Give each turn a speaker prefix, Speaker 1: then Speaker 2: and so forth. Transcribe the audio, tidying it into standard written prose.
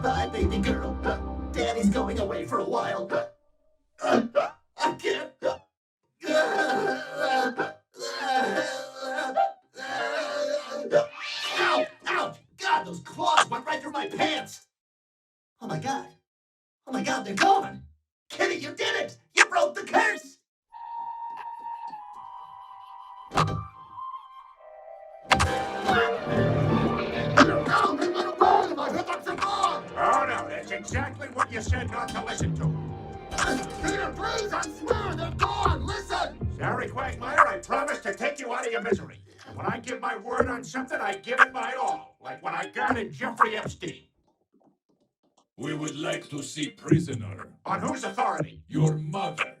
Speaker 1: Bye, baby girl. Daddy's going away for a while. I can't. Ow! Ouch! God, those claws went right through my pants! Oh my god. Oh my god, they're gone! Kitty, you did it! You broke the curse!
Speaker 2: Oh no, that's exactly what you said not to listen to.
Speaker 1: Peter, please, I swear, they're gone! Listen!
Speaker 2: Sorry, Quagmire, I promise to take you out of your misery. When I give my word on something, I give it my all. Like when I guarded Jeffrey Epstein.
Speaker 3: We would like to see prisoner.
Speaker 2: On whose authority?
Speaker 3: Your mother.